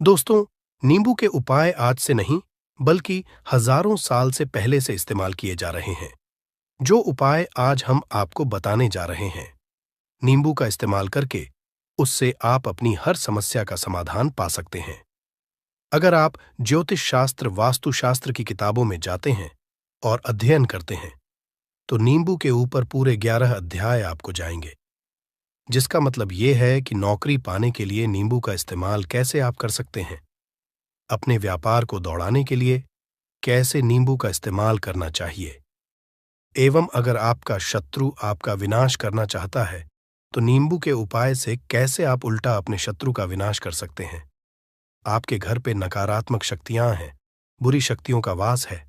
दोस्तों, नींबू के उपाय आज से नहीं बल्कि हजारों साल से पहले से इस्तेमाल किए जा रहे हैं। जो उपाय आज हम आपको बताने जा रहे हैं, नींबू का इस्तेमाल करके उससे आप अपनी हर समस्या का समाधान पा सकते हैं। अगर आप ज्योतिष शास्त्र, वास्तु शास्त्र की किताबों में जाते हैं और अध्ययन करते हैं, तो नींबू के ऊपर पूरे 11 अध्याय आपको जाएंगे, जिसका मतलब यह है कि नौकरी पाने के लिए नींबू का इस्तेमाल कैसे आप कर सकते हैं, अपने व्यापार को दौड़ाने के लिए कैसे नींबू का इस्तेमाल करना चाहिए, एवं अगर आपका शत्रु आपका विनाश करना चाहता है तो नींबू के उपाय से कैसे आप उल्टा अपने शत्रु का विनाश कर सकते हैं। आपके घर पे नकारात्मक शक्तियां हैं, बुरी शक्तियों का वास है,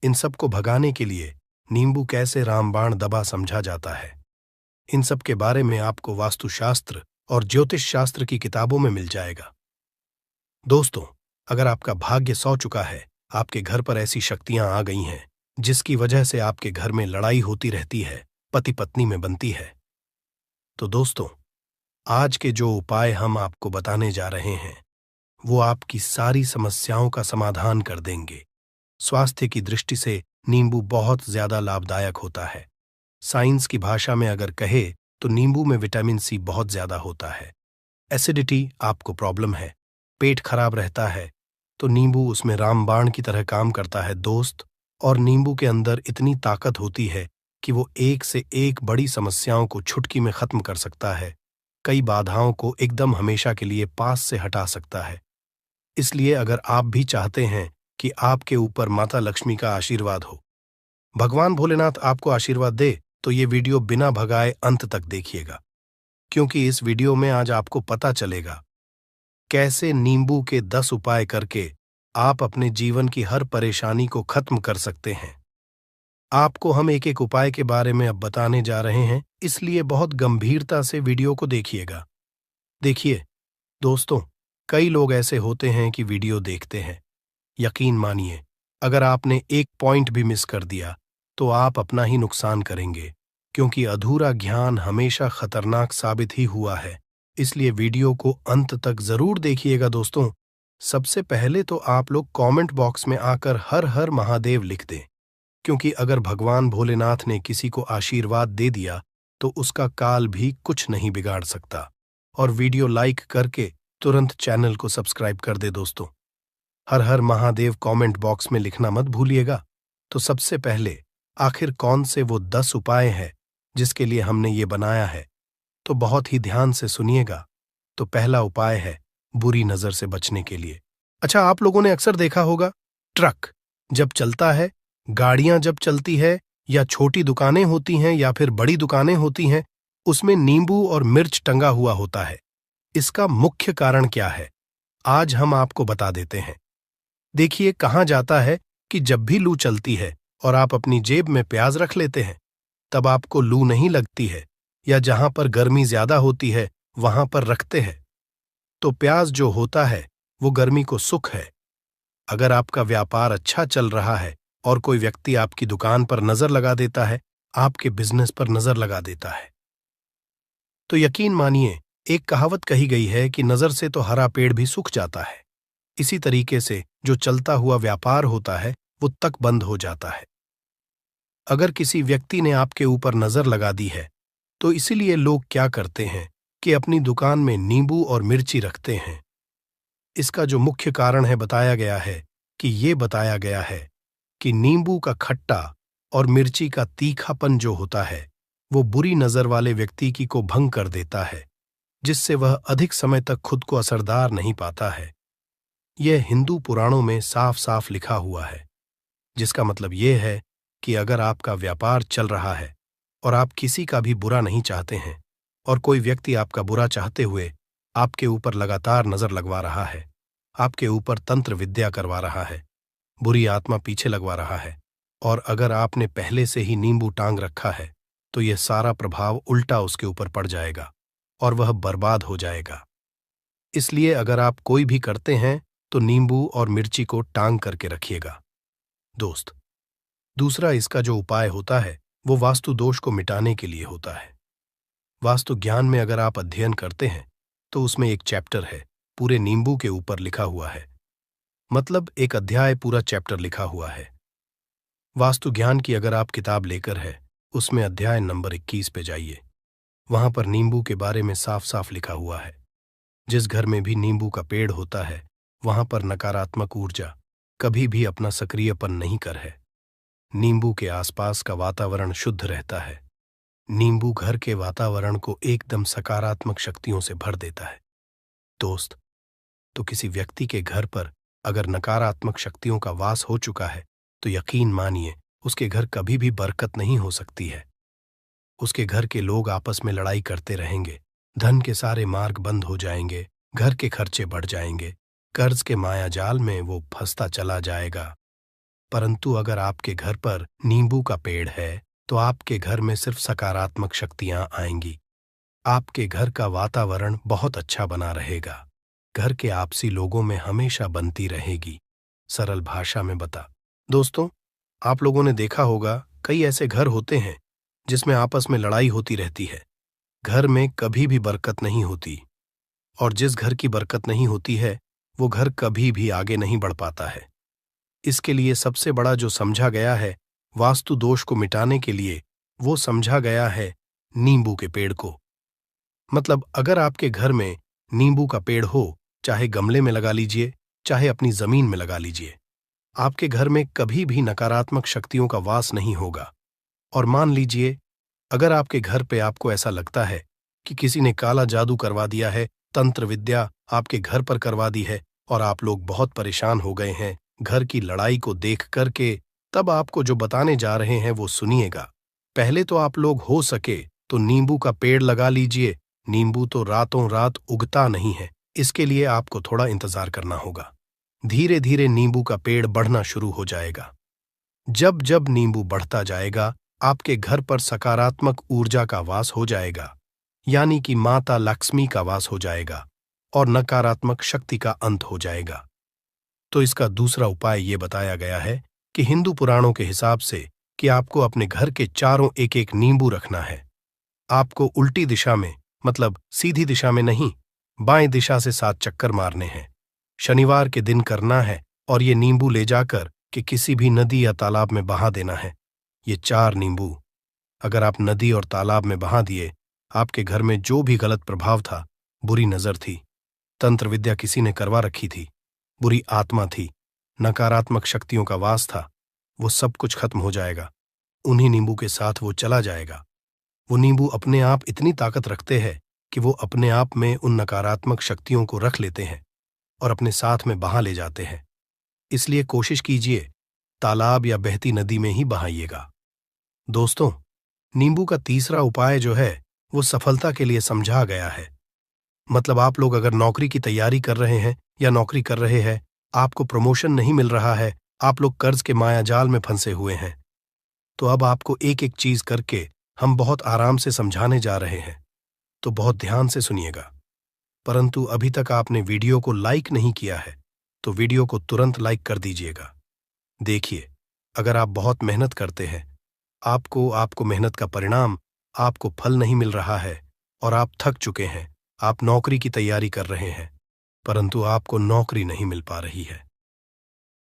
इन सब को भगाने के लिए नींबू कैसे रामबाण दबा समझा जाता है, इन सब के बारे में आपको वास्तुशास्त्र और ज्योतिष शास्त्र की किताबों में मिल जाएगा। दोस्तों, अगर आपका भाग्य सौ चुका है, आपके घर पर ऐसी शक्तियां आ गई हैं जिसकी वजह से आपके घर में लड़ाई होती रहती है, पति पत्नी में बनती है, तो दोस्तों, आज के जो उपाय हम आपको बताने जा रहे हैं वो आपकी सारी समस्याओं का समाधान कर देंगे। स्वास्थ्य की दृष्टि से नींबू बहुत ज्यादा लाभदायक होता है। साइंस की भाषा में अगर कहे तो नींबू में विटामिन सी बहुत ज्यादा होता है। एसिडिटी आपको प्रॉब्लम है, पेट खराब रहता है, तो नींबू उसमें रामबाण की तरह काम करता है दोस्त। और नींबू के अंदर इतनी ताकत होती है कि वो एक से एक बड़ी समस्याओं को चुटकी में खत्म कर सकता है, कई बाधाओं को एकदम हमेशा के लिए पास से हटा सकता है। इसलिए अगर आप भी चाहते हैं कि आपके ऊपर माता लक्ष्मी का आशीर्वाद हो, भगवान भोलेनाथ आपको आशीर्वाद दे, तो ये वीडियो बिना भगाए अंत तक देखिएगा, क्योंकि इस वीडियो में आज आपको पता चलेगा कैसे नींबू के 10 उपाय करके आप अपने जीवन की हर परेशानी को खत्म कर सकते हैं। आपको हम एक एक उपाय के बारे में अब बताने जा रहे हैं, इसलिए बहुत गंभीरता से वीडियो को देखिएगा। देखिए दोस्तों, कई लोग ऐसे होते हैं कि वीडियो देखते हैं, यकीन मानिए अगर आपने एक पॉइंट भी मिस कर दिया तो आप अपना ही नुकसान करेंगे, क्योंकि अधूरा ज्ञान हमेशा खतरनाक साबित ही हुआ है। इसलिए वीडियो को अंत तक जरूर देखिएगा दोस्तों। सबसे पहले तो आप लोग कमेंट बॉक्स में आकर हर हर महादेव लिख दें, क्योंकि अगर भगवान भोलेनाथ ने किसी को आशीर्वाद दे दिया तो उसका काल भी कुछ नहीं बिगाड़ सकता। और वीडियो लाइक करके तुरंत चैनल को सब्सक्राइब कर दे दोस्तों। हर हर महादेव कमेंट बॉक्स में लिखना मत भूलिएगा। तो सबसे पहले आखिर कौन से वो 10 उपाय हैं जिसके लिए हमने ये बनाया है, तो बहुत ही ध्यान से सुनिएगा। तो पहला उपाय है बुरी नजर से बचने के लिए। अच्छा, आप लोगों ने अक्सर देखा होगा, ट्रक जब चलता है, गाड़ियां जब चलती है, या छोटी दुकानें होती हैं या फिर बड़ी दुकानें होती हैं, उसमें नींबू और मिर्च टंगा हुआ होता है। इसका मुख्य कारण क्या है, आज हम आपको बता देते हैं। देखिए, कहा जाता है कि जब भी लू चलती है और आप अपनी जेब में प्याज रख लेते हैं, तब आपको लू नहीं लगती है, या जहां पर गर्मी ज्यादा होती है वहां पर रखते हैं, तो प्याज जो होता है वो गर्मी को सुख है। अगर आपका व्यापार अच्छा चल रहा है और कोई व्यक्ति आपकी दुकान पर नजर लगा देता है, आपके बिजनेस पर नजर लगा देता है, तो यकीन मानिए एक कहावत कही गई है कि नजर से तो हरा पेड़ भी सूख जाता है। इसी तरीके से जो चलता हुआ व्यापार होता है वो तक बंद हो जाता है। अगर किसी व्यक्ति ने आपके ऊपर नजर लगा दी है, तो इसीलिए लोग क्या करते हैं कि अपनी दुकान में नींबू और मिर्ची रखते हैं। इसका जो मुख्य कारण है बताया गया है कि नींबू का खट्टा और मिर्ची का तीखापन जो होता है वो बुरी नजर वाले व्यक्ति की को भंग कर देता है, जिससे वह अधिक समय तक खुद को असरदार नहीं पाता है। यह हिंदू पुराणों में साफ साफ लिखा हुआ है, जिसका मतलब यह है कि अगर आपका व्यापार चल रहा है और आप किसी का भी बुरा नहीं चाहते हैं, और कोई व्यक्ति आपका बुरा चाहते हुए आपके ऊपर लगातार नजर लगवा रहा है, आपके ऊपर तंत्र विद्या करवा रहा है, बुरी आत्मा पीछे लगवा रहा है, और अगर आपने पहले से ही नींबू टांग रखा है, तो यह सारा प्रभाव उल्टा उसके ऊपर पड़ जाएगा और वह बर्बाद हो जाएगा। इसलिए अगर आप कोई भी करते हैं तो नींबू और मिर्ची को टांग करके रखिएगा दोस्त। दूसरा इसका जो उपाय होता है वो वास्तु दोष को मिटाने के लिए होता है। वास्तु ज्ञान में अगर आप अध्ययन करते हैं तो उसमें एक चैप्टर है पूरे नींबू के ऊपर लिखा हुआ है। मतलब एक अध्याय, पूरा चैप्टर लिखा हुआ है। वास्तु ज्ञान की अगर आप किताब लेकर है, उसमें अध्याय नंबर 21 पे जाइए। वहां पर नींबू के बारे में साफ साफ लिखा हुआ है। जिस घर में भी नींबू का पेड़ होता है, वहां पर नकारात्मक ऊर्जा कभी भी अपना सक्रियपन नहीं कर है। नींबू के आसपास का वातावरण शुद्ध रहता है। नींबू घर के वातावरण को एकदम सकारात्मक शक्तियों से भर देता है। दोस्त, तो किसी व्यक्ति के घर पर अगर नकारात्मक शक्तियों का वास हो चुका है, तो यकीन मानिए उसके घर कभी भी बरकत नहीं हो सकती है। उसके घर के लोग आपस में लड़ाई करते रहेंगे, धन के सारे मार्ग बंद हो जाएंगे, घर के खर्चे बढ़ जाएंगे, कर्ज के माया जाल में वो फंसता चला जाएगा। परंतु अगर आपके घर पर नींबू का पेड़ है, तो आपके घर में सिर्फ सकारात्मक शक्तियां आएंगी। आपके घर का वातावरण बहुत अच्छा बना रहेगा। घर के आपसी लोगों में हमेशा बनती रहेगी। सरल भाषा में बता। दोस्तों, आप लोगों ने देखा होगा कई ऐसे घर होते हैं जिसमें आपस में लड़ाई होती रहती है। घर में कभी भी बरकत नहीं होती, और जिस घर की बरकत नहीं होती है, वो घर कभी भी आगे नहीं बढ़ पाता है। इसके लिए सबसे बड़ा जो समझा गया है वास्तु दोष को मिटाने के लिए, वो समझा गया है नींबू के पेड़ को। मतलब अगर आपके घर में नींबू का पेड़ हो, चाहे गमले में लगा लीजिए, चाहे अपनी जमीन में लगा लीजिए, आपके घर में कभी भी नकारात्मक शक्तियों का वास नहीं होगा। और मान लीजिए अगर आपके घर पे आपको ऐसा लगता है कि किसी ने काला जादू करवा दिया है, तंत्र विद्या आपके घर पर करवा दी है, और आप लोग बहुत परेशान हो गए हैं घर की लड़ाई को देख करके, तब आपको जो बताने जा रहे हैं वो सुनिएगा। पहले तो आप लोग हो सके तो नींबू का पेड़ लगा लीजिए। नींबू तो रातों रात उगता नहीं है, इसके लिए आपको थोड़ा इंतजार करना होगा। धीरे धीरे नींबू का पेड़ बढ़ना शुरू हो जाएगा। जब जब नींबू बढ़ता जाएगा, आपके घर पर सकारात्मक ऊर्जा का वास हो जाएगा, यानी कि माता लक्ष्मी का वास हो जाएगा, और नकारात्मक शक्ति का अंत हो जाएगा। तो इसका दूसरा उपाय ये बताया गया है कि हिंदू पुराणों के हिसाब से कि आपको अपने घर के चारों एक एक नींबू रखना है। आपको उल्टी दिशा में, मतलब सीधी दिशा में नहीं, बाएं दिशा से 7 चक्कर मारने हैं। शनिवार के दिन करना है, और ये नींबू ले जाकर कि किसी भी नदी या तालाब में बहा देना है। ये 4 नींबू अगर आप नदी और तालाब में बहा दिए, आपके घर में जो भी गलत प्रभाव था, बुरी नजर थी, तंत्र विद्या किसी ने करवा रखी थी, बुरी आत्मा थी, नकारात्मक शक्तियों का वास था, वो सब कुछ खत्म हो जाएगा। उन्हीं नींबू के साथ वो चला जाएगा। वो नींबू अपने आप इतनी ताकत रखते हैं कि वो अपने आप में उन नकारात्मक शक्तियों को रख लेते हैं और अपने साथ में बहा ले जाते हैं। इसलिए कोशिश कीजिए तालाब या बहती नदी में ही बहाइएगा। दोस्तों, नींबू का तीसरा उपाय जो है वो सफलता के लिए समझा गया है। मतलब आप लोग अगर नौकरी की तैयारी कर रहे हैं या नौकरी कर रहे हैं, आपको प्रमोशन नहीं मिल रहा है, आप लोग कर्ज के मायाजाल में फंसे हुए हैं, तो अब आपको एक एक चीज करके हम बहुत आराम से समझाने जा रहे हैं, तो बहुत ध्यान से सुनिएगा। परंतु अभी तक आपने वीडियो को लाइक नहीं किया है, तो वीडियो को तुरंत लाइक कर दीजिएगा। देखिए, अगर आप बहुत मेहनत करते हैं, आपको मेहनत का परिणाम, आपको फल नहीं मिल रहा है, और आप थक चुके हैं, आप नौकरी की तैयारी कर रहे हैं, परंतु आपको नौकरी नहीं मिल पा रही है।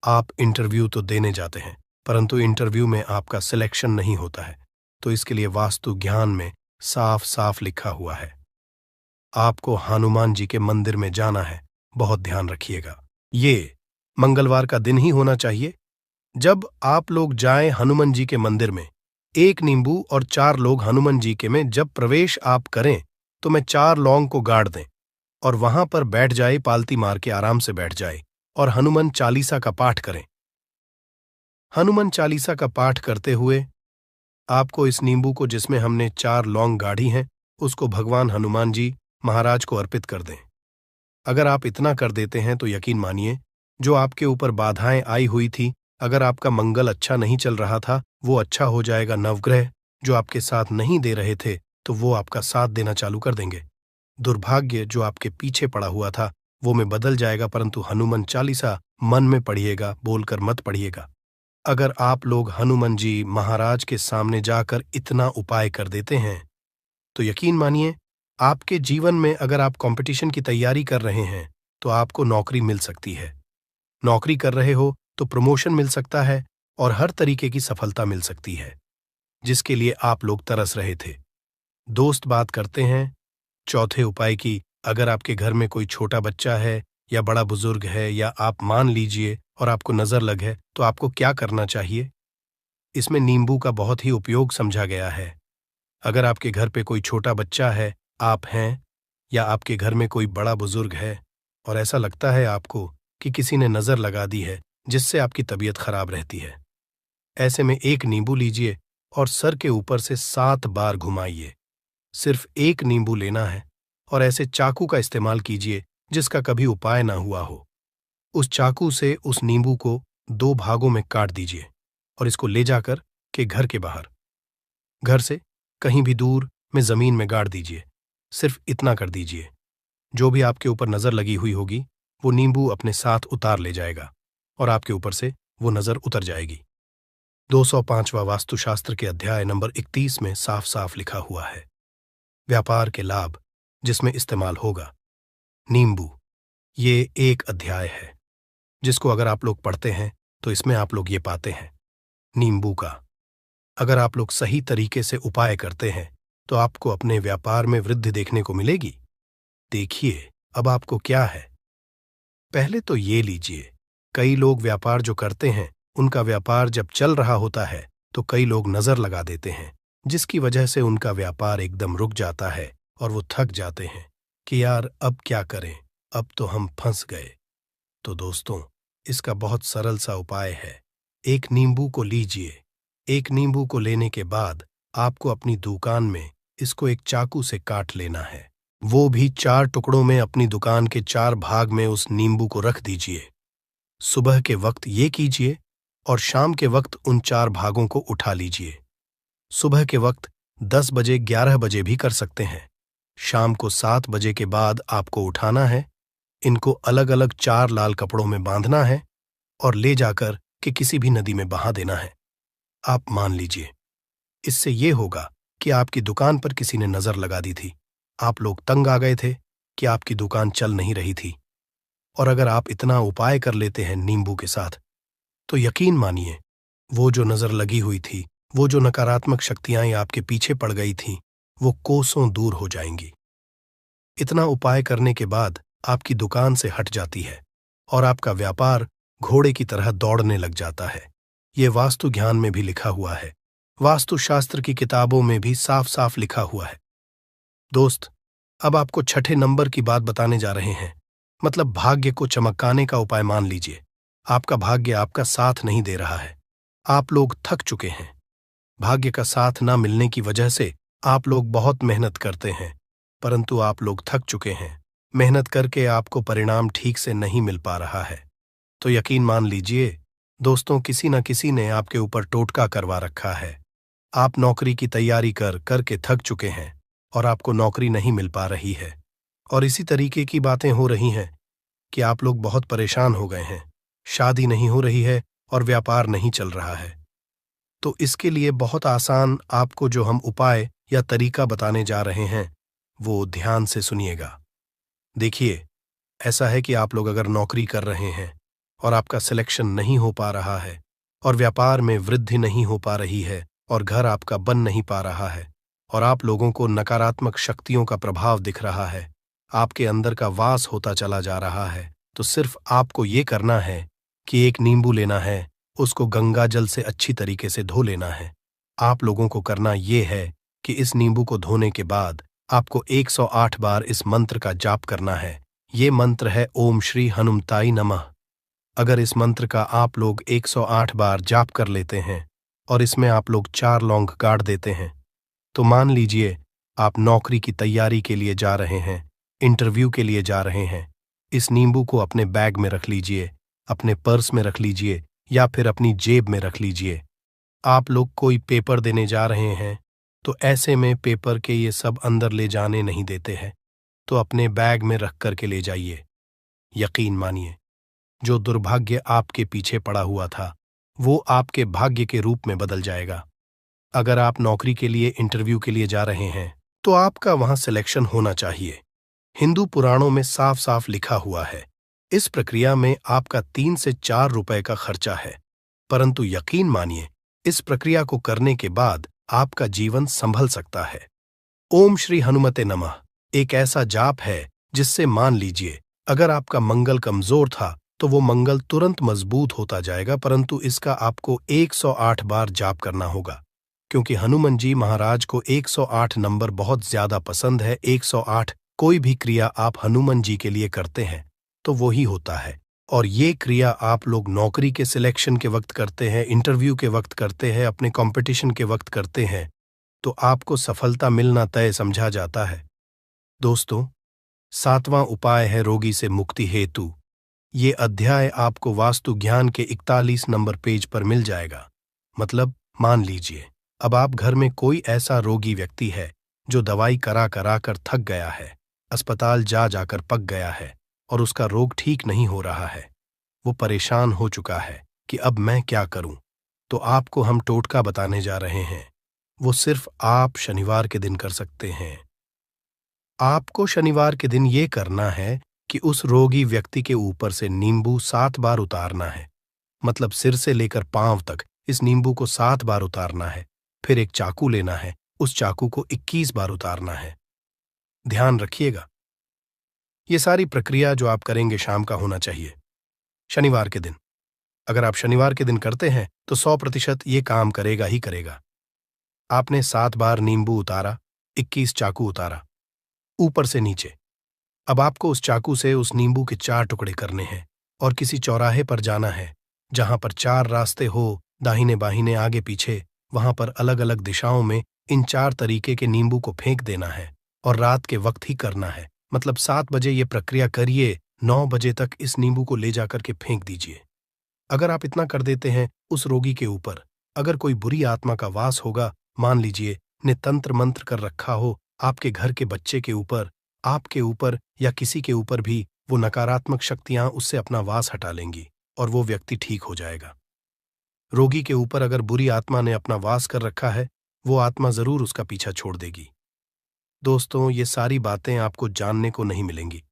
आप इंटरव्यू तो देने जाते हैं, परंतु इंटरव्यू में आपका सिलेक्शन नहीं होता है, तो इसके लिए वास्तु ज्ञान में साफ साफ लिखा हुआ है, आपको हनुमान जी के मंदिर में जाना है। बहुत ध्यान रखिएगा, ये मंगलवार का दिन ही होना चाहिए। जब आप लोग जाएं हनुमान जी के मंदिर में, 1 नींबू और 4 लोग हनुमान जी के में जब प्रवेश आप करें, तो मैं 4 लौंग को गाड़ दें और वहां पर बैठ जाए, पालती मार के आराम से बैठ जाए और हनुमान चालीसा का पाठ करें। हनुमान चालीसा का पाठ करते हुए आपको इस नींबू को, जिसमें हमने 4 लौंग गाढ़ी हैं, उसको भगवान हनुमान जी महाराज को अर्पित कर दें। अगर आप इतना कर देते हैं तो यकीन मानिए, जो आपके ऊपर बाधाएं आई हुई थी, अगर आपका मंगल अच्छा नहीं चल रहा था, वो अच्छा हो जाएगा। नवग्रह जो आपके साथ नहीं दे रहे थे, तो वो आपका साथ देना चालू कर देंगे। दुर्भाग्य जो आपके पीछे पड़ा हुआ था, वो में बदल जाएगा। परंतु हनुमान चालीसा मन में पढ़िएगा, बोलकर मत पढ़िएगा। अगर आप लोग हनुमान जी महाराज के सामने जाकर इतना उपाय कर देते हैं, तो यकीन मानिए, आपके जीवन में अगर आप कंपटीशन की तैयारी कर रहे हैं, तो आपको नौकरी मिल सकती है। नौकरी कर रहे हो तो प्रमोशन मिल सकता है और हर तरीके की सफलता मिल सकती है, जिसके लिए आप लोग तरस रहे थे। दोस्त बात करते हैं चौथे उपाय की। अगर आपके घर में कोई छोटा बच्चा है या बड़ा बुजुर्ग है या आप मान लीजिए और आपको नजर लग है, तो आपको क्या करना चाहिए? इसमें नींबू का बहुत ही उपयोग समझा गया है। अगर आपके घर पे कोई छोटा बच्चा है, आप हैं, या आपके घर में कोई बड़ा बुजुर्ग है और ऐसा लगता है आपको कि किसी ने नजर लगा दी है जिससे आपकी तबीयत खराब रहती है, ऐसे में एक नींबू लीजिए और सर के ऊपर से 7 बार घुमाइए। सिर्फ एक नींबू लेना है और ऐसे चाकू का इस्तेमाल कीजिए जिसका कभी उपाय ना हुआ हो। उस चाकू से उस नींबू को 2 भागों में काट दीजिए और इसको ले जाकर के घर के बाहर, घर से कहीं भी दूर में जमीन में गाड़ दीजिए। सिर्फ इतना कर दीजिए, जो भी आपके ऊपर नजर लगी हुई होगी वो नींबू अपने साथ उतार ले जाएगा और आपके ऊपर से वो नजर उतर जाएगी। 205वां वास्तुशास्त्र के अध्याय नंबर 31 में साफ साफ लिखा हुआ है, व्यापार के लाभ जिसमें इस्तेमाल होगा नींबू। ये एक अध्याय है जिसको अगर आप लोग पढ़ते हैं तो इसमें आप लोग ये पाते हैं नींबू का अगर आप लोग सही तरीके से उपाय करते हैं तो आपको अपने व्यापार में वृद्धि देखने को मिलेगी। देखिए अब आपको क्या है। पहले तो ये लीजिए, कई लोग व्यापार जो करते हैं उनका व्यापार जब चल रहा होता है तो कई लोग नजर लगा देते हैं, जिसकी वजह से उनका व्यापार एकदम रुक जाता है और वो थक जाते हैं कि यार अब क्या करें, अब तो हम फंस गए। तो दोस्तों, इसका बहुत सरल सा उपाय है। एक नींबू को लीजिए। एक नींबू को लेने के बाद आपको अपनी दुकान में इसको एक चाकू से काट लेना है, वो भी 4 टुकड़ों में। अपनी दुकान के 4 भाग में उस नींबू को रख दीजिए। सुबह के वक्त ये कीजिए और शाम के वक्त उन 4 भागों को उठा लीजिए। सुबह के वक्त 10 बजे 11 बजे भी कर सकते हैं। शाम को 7 बजे के बाद आपको उठाना है। इनको अलग अलग 4 लाल कपड़ों में बांधना है और ले जाकर के किसी भी नदी में बहा देना है। आप मान लीजिए, इससे ये होगा कि आपकी दुकान पर किसी ने नजर लगा दी थी, आप लोग तंग आ गए थे कि आपकी दुकान चल नहीं रही थी। और अगर आप इतना उपाय कर लेते हैं नींबू के साथ, तो यकीन मानिए वो जो नजर लगी हुई थी, वो जो नकारात्मक शक्तियां आपके पीछे पड़ गई थीं, वो कोसों दूर हो जाएंगी। इतना उपाय करने के बाद आपकी दुकान से हट जाती है और आपका व्यापार घोड़े की तरह दौड़ने लग जाता है। ये वास्तु ज्ञान में भी लिखा हुआ है, वास्तुशास्त्र की किताबों में भी साफ साफ लिखा हुआ है। दोस्त, अब आपको छठे नंबर की बात बताने जा रहे हैं, मतलब भाग्य को चमकाने का उपाय। मान लीजिए आपका भाग्य आपका साथ नहीं दे रहा है, आप लोग थक चुके हैं। भाग्य का साथ ना मिलने की वजह से आप लोग बहुत मेहनत करते हैं, परंतु आप लोग थक चुके हैं। मेहनत करके आपको परिणाम ठीक से नहीं मिल पा रहा है। तो यकीन मान लीजिए दोस्तों, किसी न किसी ने आपके ऊपर टोटका करवा रखा है। आप नौकरी की तैयारी कर करके थक चुके हैं और आपको नौकरी नहीं मिल पा रही है। और इसी तरीके की बातें हो रही हैं कि आप लोग बहुत परेशान हो गए हैं, शादी नहीं हो रही है और व्यापार नहीं चल रहा है। तो इसके लिए बहुत आसान आपको जो हम उपाय या तरीका बताने जा रहे हैं, वो ध्यान से सुनिएगा। देखिए, ऐसा है कि आप लोग अगर नौकरी कर रहे हैं और आपका सिलेक्शन नहीं हो पा रहा है और व्यापार में वृद्धि नहीं हो पा रही है और घर आपका बन नहीं पा रहा है और आप लोगों को नकारात्मक शक्तियों का प्रभाव दिख रहा है, आपके अंदर का वास होता चला जा रहा है, तो सिर्फ आपको ये करना है कि एक नींबू लेना है, उसको गंगा जल से अच्छी तरीके से धो लेना है। आप लोगों को करना ये है कि इस नींबू को धोने के बाद आपको 108 बार इस मंत्र का जाप करना है। ये मंत्र है ओम श्री हनुमताई नमः। अगर इस मंत्र का आप लोग 108 बार जाप कर लेते हैं और इसमें आप लोग 4 लौंग गाड़ देते हैं, तो मान लीजिए आप नौकरी की तैयारी के लिए जा रहे हैं, इंटरव्यू के लिए जा रहे हैं। इस नींबू को अपने बैग में रख लीजिए, अपने पर्स में रख लीजिए या फिर अपनी जेब में रख लीजिए। आप लोग कोई पेपर देने जा रहे हैं तो ऐसे में पेपर के ये सब अंदर ले जाने नहीं देते हैं, तो अपने बैग में रख करके ले जाइए। यकीन मानिए, जो दुर्भाग्य आपके पीछे पड़ा हुआ था वो आपके भाग्य के रूप में बदल जाएगा। अगर आप नौकरी के लिए इंटरव्यू के लिए जा रहे हैं तो आपका वहां सिलेक्शन होना चाहिए। हिंदू पुराणों में साफ साफ लिखा हुआ है इस प्रक्रिया में आपका 3 से 4 रुपए का खर्चा है, परंतु यकीन मानिए, इस प्रक्रिया को करने के बाद आपका जीवन संभल सकता है। ओम श्री हनुमते नमः एक ऐसा जाप है जिससे मान लीजिए अगर आपका मंगल कमजोर था तो वो मंगल तुरंत मजबूत होता जाएगा, परंतु इसका आपको 108 बार जाप करना होगा, क्योंकि हनुमान जी महाराज को 108 नंबर बहुत ज्यादा पसंद है। 108 कोई भी क्रिया आप हनुमान जी के लिए करते हैं तो वो ही होता है। और ये क्रिया आप लोग नौकरी के सिलेक्शन के वक्त करते हैं, इंटरव्यू के वक्त करते हैं, अपने कंपटीशन के वक्त करते हैं, तो आपको सफलता मिलना तय समझा जाता है। दोस्तों, 7वां उपाय है रोगी से मुक्ति हेतु। ये अध्याय आपको वास्तु ज्ञान के 41 नंबर पेज पर मिल जाएगा। मतलब मान लीजिए अब आप घर में कोई ऐसा रोगी व्यक्ति है जो दवाई करा करा कर थक गया है, अस्पताल जा जाकर पक गया है और उसका रोग ठीक नहीं हो रहा है। वो परेशान हो चुका है कि अब मैं क्या करूं। तो आपको हम टोटका बताने जा रहे हैं। वो सिर्फ आप शनिवार के दिन कर सकते हैं। आपको शनिवार के दिन ये करना है कि उस रोगी व्यक्ति के ऊपर से नींबू 7 बार उतारना है। मतलब सिर से लेकर पांव तक इस नींबू को 7 बार उतारना है। फिर एक चाकू लेना है, उस चाकू को 21 बार उतारना है। ध्यान रखिएगा, ये सारी प्रक्रिया जो आप करेंगे शाम का होना चाहिए, शनिवार के दिन। अगर आप शनिवार के दिन करते हैं तो 100% ये काम करेगा ही करेगा। आपने 7 बार नींबू उतारा, 21 चाकू उतारा, ऊपर से नीचे। अब आपको उस चाकू से उस नींबू के 4 टुकड़े करने हैं और किसी चौराहे पर जाना है जहां पर 4 रास्ते हो, दाहिने बाहिने आगे पीछे, वहां पर अलग अलग दिशाओं में इन 4 तरीके के नींबू को फेंक देना है और रात के वक्त ही करना है। मतलब 7 बजे ये प्रक्रिया करिए, 9 बजे तक इस नींबू को ले जाकर के फेंक दीजिए। अगर आप इतना कर देते हैं उस रोगी के ऊपर, अगर कोई बुरी आत्मा का वास होगा, मान लीजिए ने तंत्र मंत्र कर रखा हो आपके घर के बच्चे के ऊपर, आपके ऊपर या किसी के ऊपर भी, वो नकारात्मक शक्तियां उससे अपना वास हटा लेंगी और वो व्यक्ति ठीक हो जाएगा। रोगी के ऊपर अगर बुरी आत्मा ने अपना वास कर रखा है, वो आत्मा जरूर उसका पीछा छोड़ देगी। दोस्तों, ये सारी बातें आपको जानने को नहीं मिलेंगी,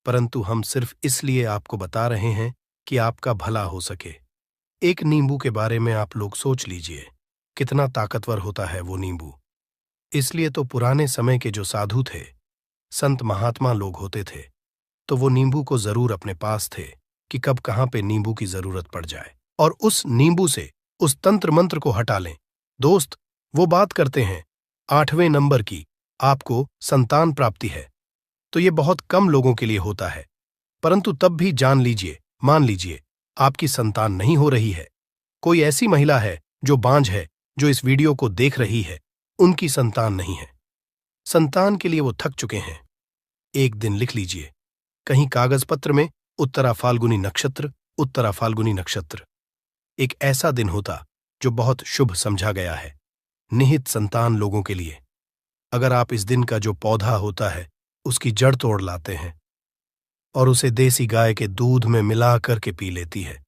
परंतु हम सिर्फ इसलिए आपको बता रहे हैं कि आपका भला हो सके। एक नींबू के बारे में आप लोग सोच लीजिए, कितना ताकतवर होता है वो नींबू। इसलिए तो पुराने समय के जो साधु थे, संत महात्मा लोग होते थे, तो वो नींबू को जरूर अपने पास थे कि कब कहां पे नींबू की जरूरत पड़ जाए और उस नींबू से उस तंत्र मंत्र को हटा लें। दोस्त, वो बात करते हैं 8वें नंबर की, आपको संतान प्राप्ति है, तो ये बहुत कम लोगों के लिए होता है, परंतु तब भी जान लीजिए, मान लीजिए आपकी संतान नहीं हो रही है, कोई ऐसी महिला है जो बांझ है, जो इस वीडियो को देख रही है, उनकी संतान नहीं है, संतान के लिए वो थक चुके हैं। एक दिन लिख लीजिए कहीं कागज पत्र में, उत्तरा फाल्गुनी नक्षत्र, उत्तरा फाल्गुनी नक्षत्र। एक ऐसा दिन होता जो बहुत शुभ समझा गया है निहित संतान लोगों के लिए। अगर आप इस दिन का जो पौधा होता है उसकी जड़ तोड़ लाते हैं और उसे देसी गाय के दूध में मिला करके पी लेती है,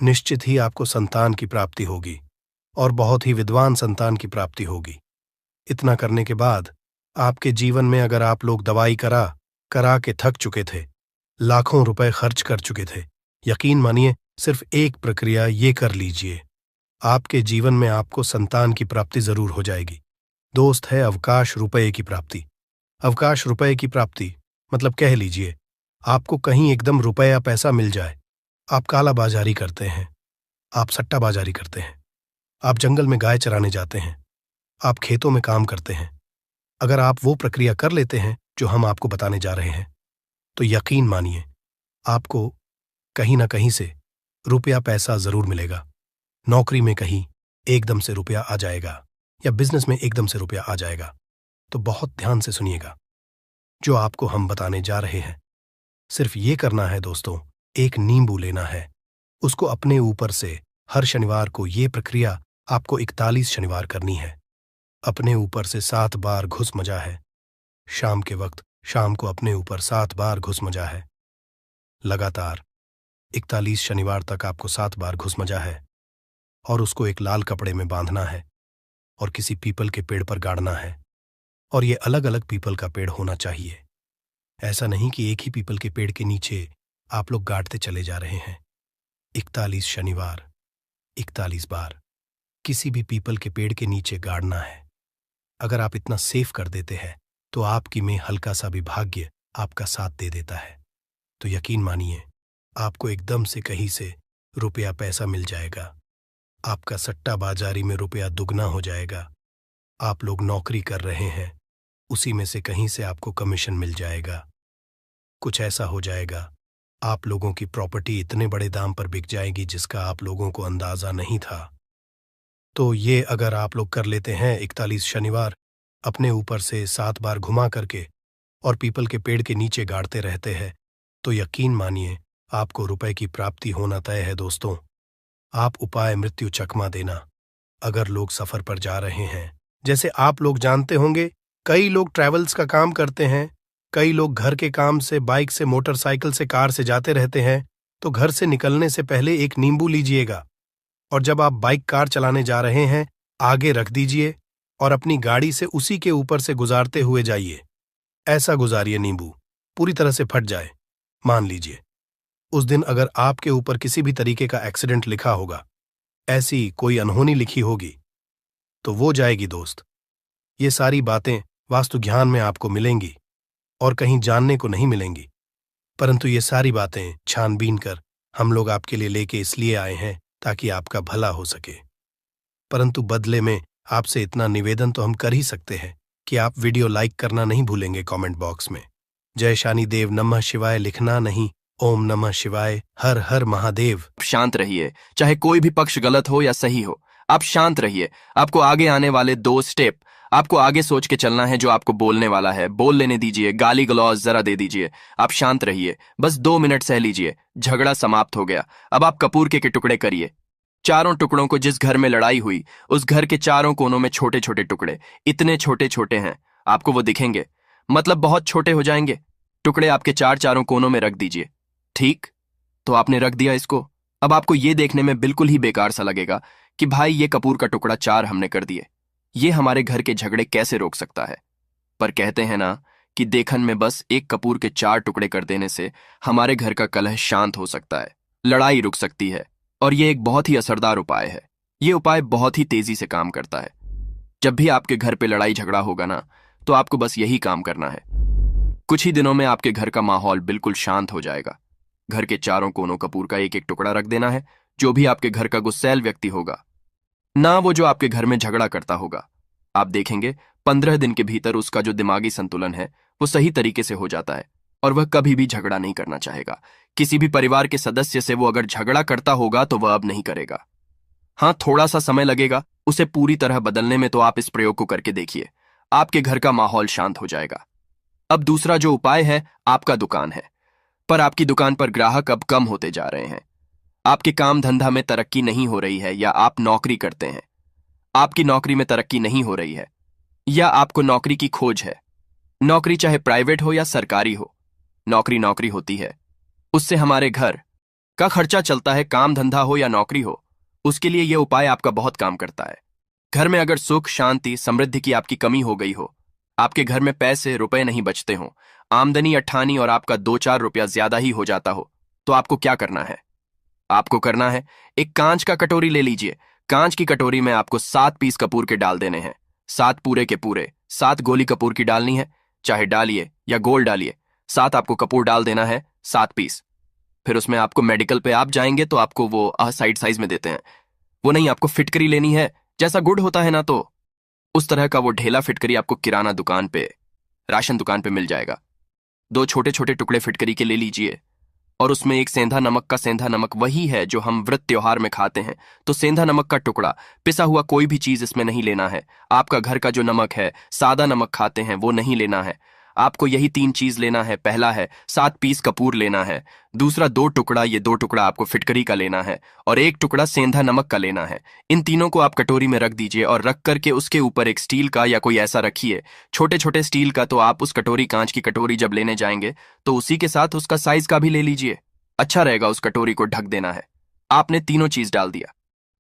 निश्चित ही आपको संतान की प्राप्ति होगी और बहुत ही विद्वान संतान की प्राप्ति होगी। इतना करने के बाद आपके जीवन में अगर आप लोग दवाई करा करा के थक चुके थे, लाखों रुपए खर्च कर चुके थे, यकीन मानिए सिर्फ एक प्रक्रिया ये कर लीजिए, आपके जीवन में आपको संतान की प्राप्ति जरूर हो जाएगी। दोस्त, है अवकाश रुपए की प्राप्ति। अवकाश रुपए की प्राप्ति मतलब कह लीजिए आपको कहीं एकदम रुपया पैसा मिल जाए। आप काला बाजारी करते हैं, आप सट्टा बाजारी करते हैं, आप जंगल में गाय चराने जाते हैं, आप खेतों में काम करते हैं। अगर आप वो प्रक्रिया कर लेते हैं जो हम आपको बताने जा रहे हैं, तो यकीन मानिए आपको कहीं ना कहीं से रुपया पैसा जरूर मिलेगा। नौकरी में कहीं एकदम से रुपया आ जाएगा या बिजनेस में एकदम से रुपया आ जाएगा। तो बहुत ध्यान से सुनिएगा जो आपको हम बताने जा रहे हैं। सिर्फ ये करना है दोस्तों, एक नींबू लेना है, उसको अपने ऊपर से हर शनिवार को ये प्रक्रिया आपको 41 शनिवार करनी है। अपने ऊपर से 7 बार घुस मजा है। शाम के वक्त शाम को अपने ऊपर 7 बार घुस मजा है। लगातार 41 शनिवार तक आपको 7 बार घुस मजा है और उसको एक लाल कपड़े में बांधना है और किसी पीपल के पेड़ पर गाड़ना है। और ये अलग अलग पीपल का पेड़ होना चाहिए। ऐसा नहीं कि एक ही पीपल के पेड़ के नीचे आप लोग गाड़ते चले जा रहे हैं। 41 शनिवार, 41 बार किसी भी पीपल के पेड़ के नीचे गाड़ना है। अगर आप इतना सेफ कर देते हैं तो आपकी में हल्का सा भी भाग्य आपका साथ दे देता है, तो यकीन मानिए आपको एकदम से कहीं से रुपया पैसा मिल जाएगा। आपका सट्टा बाजारी में रुपया दुगना हो जाएगा। आप लोग नौकरी कर रहे हैं, उसी में से कहीं से आपको कमीशन मिल जाएगा। कुछ ऐसा हो जाएगा, आप लोगों की प्रॉपर्टी इतने बड़े दाम पर बिक जाएगी जिसका आप लोगों को अंदाजा नहीं था। तो ये अगर आप लोग कर लेते हैं 41 शनिवार अपने ऊपर से 7 बार घुमा करके और पीपल के पेड़ के नीचे गाड़ते रहते हैं, तो यकीन मानिए आपको रुपए की प्राप्ति होना तय है दोस्तों। आप उपाय मृत्यु चकमा देना। अगर लोग सफर पर जा रहे हैं, जैसे आप लोग जानते होंगे कई लोग ट्रैवल्स का काम करते हैं, कई लोग घर के काम से बाइक से मोटरसाइकिल से कार से जाते रहते हैं, तो घर से निकलने से पहले एक नींबू लीजिएगा और जब आप बाइक कार चलाने जा रहे हैं आगे रख दीजिए और अपनी गाड़ी से उसी के ऊपर से गुजारते हुए जाइए। ऐसा गुजारिए नींबू पूरी तरह से फट जाए। मान लीजिए उस दिन अगर आपके ऊपर किसी भी तरीके का एक्सीडेंट लिखा होगा, ऐसी कोई अनहोनी लिखी होगी, तो वो जाएगी दोस्त। ये सारी बातें वास्तु ज्ञान में आपको मिलेंगी और कहीं जानने को नहीं मिलेंगी, परंतु ये सारी बातें छानबीन कर हम लोग आपके लिए लेके इसलिए आए हैं ताकि आपका भला हो सके। परंतु बदले में आपसे इतना निवेदन तो हम कर ही सकते हैं कि आप वीडियो लाइक करना नहीं भूलेंगे कमेंट बॉक्स में। जय शानी देव नमः शिवाय लिखना नहीं, ओम नमः शिवाय, हर हर महादेव। शांत रहिए, चाहे कोई भी पक्ष गलत हो या सही हो, आप शांत रहिए। आपको आगे आने वाले 2 स्टेप आपको आगे सोच के चलना है। जो आपको बोलने वाला है बोल लेने दीजिए, गाली गलौज जरा दे दीजिए। आप शांत रहिए, बस 2 मिनट सह लीजिए। झगड़ा समाप्त हो गया। अब आप कपूर के टुकड़े करिए। चारों टुकड़ों को जिस घर में लड़ाई हुई उस घर के चारों कोनों में छोटे छोटे टुकड़े, इतने छोटे छोटे हैं आपको वो दिखेंगे, मतलब बहुत छोटे हो जाएंगे। टुकड़े आपके चारों कोनों में रख दीजिए। ठीक, तो आपने रख दिया इसको। अब आपको ये देखने में बिल्कुल ही बेकार सा लगेगा कि भाई ये कपूर का टुकड़ा 4 हमने कर दिए, ये हमारे घर के झगड़े कैसे रोक सकता है। पर कहते हैं ना कि देखन में बस एक कपूर के 4 टुकड़े कर देने से हमारे घर का कलह शांत हो सकता है, लड़ाई रुक सकती है। और ये एक बहुत ही असरदार उपाय है। ये उपाय बहुत ही तेजी से काम करता है। जब भी आपके घर पे लड़ाई झगड़ा होगा ना, तो आपको बस यही काम करना है। कुछ ही दिनों में आपके घर का माहौल बिल्कुल शांत हो जाएगा। घर के चारों कोनों कपूर का एक एक टुकड़ा रख देना है। जो भी आपके घर का गुस्सैल व्यक्ति होगा ना, वो जो आपके घर में झगड़ा करता होगा, आप देखेंगे 15 दिन के भीतर उसका जो दिमागी संतुलन है वो सही तरीके से हो जाता है और वह कभी भी झगड़ा नहीं करना चाहेगा। किसी भी परिवार के सदस्य से वो अगर झगड़ा करता होगा तो वह अब नहीं करेगा। हाँ, थोड़ा सा समय लगेगा उसे पूरी तरह बदलने में, तो आप इस प्रयोग को करके देखिए, आपके घर का माहौल शांत हो जाएगा। अब दूसरा जो उपाय है, आपका दुकान है, पर आपकी दुकान पर ग्राहक अब कम होते जा रहे हैं। आपके काम धंधा में तरक्की नहीं हो रही है, या आप नौकरी करते हैं, आपकी नौकरी में तरक्की नहीं हो रही है, या आपको नौकरी की खोज है। नौकरी चाहे प्राइवेट हो या सरकारी हो, नौकरी नौकरी होती है, उससे हमारे घर का खर्चा चलता है। काम धंधा हो या नौकरी हो, उसके लिए यह उपाय आपका बहुत काम करता है। घर में अगर सुख शांति समृद्धि की आपकी कमी हो गई हो, आपके घर में पैसे रुपए नहीं बचते हो, आमदनी अट्ठानी और आपका 2-4 रुपया ज्यादा ही हो जाता हो, तो आपको क्या करना है? आपको करना है, एक कांच का कटोरी ले लीजिए। कांच की कटोरी में आपको 7 पीस कपूर के डाल देने हैं। 7 पूरे के पूरे 7 गोली कपूर की डालनी है, चाहे डालिए या गोल डालिए। 7 आपको कपूर डाल देना है, 7 पीस। फिर उसमें आपको मेडिकल पे आप जाएंगे तो आपको वो साइड साइज में देते हैं, वो नहीं, आपको फिटकरी लेनी है। जैसा गुड़ होता है ना, तो उस तरह का वो ढेला फिटकरी आपको किराना दुकान पे, राशन दुकान पे मिल जाएगा। 2 छोटे छोटे टुकड़े फिटकरी के ले लीजिए और उसमें एक सेंधा नमक का, सेंधा नमक वही है जो हम व्रत त्योहार में खाते हैं, तो सेंधा नमक का टुकड़ा, पिसा हुआ कोई भी चीज इसमें नहीं लेना है। आपका घर का जो नमक है, सादा नमक खाते हैं, वो नहीं लेना है। आपको यही 3 चीज लेना है। पहला है 7 पीस कपूर लेना है, दूसरा 2 टुकड़ा, ये 2 टुकड़ा आपको फिटकरी का लेना है, और 1 टुकड़ा सेंधा नमक का लेना है। इन तीनों को आप कटोरी में रख दीजिए और रख करके उसके ऊपर एक स्टील का या कोई ऐसा रखिए, छोटे छोटे स्टील का। तो आप उस कटोरी, कांच की कटोरी जब लेने जाएंगे तो उसी के साथ उसका साइज का भी ले लीजिए, अच्छा रहेगा। उस कटोरी को ढक देना है। आपने तीनों चीज डाल दिया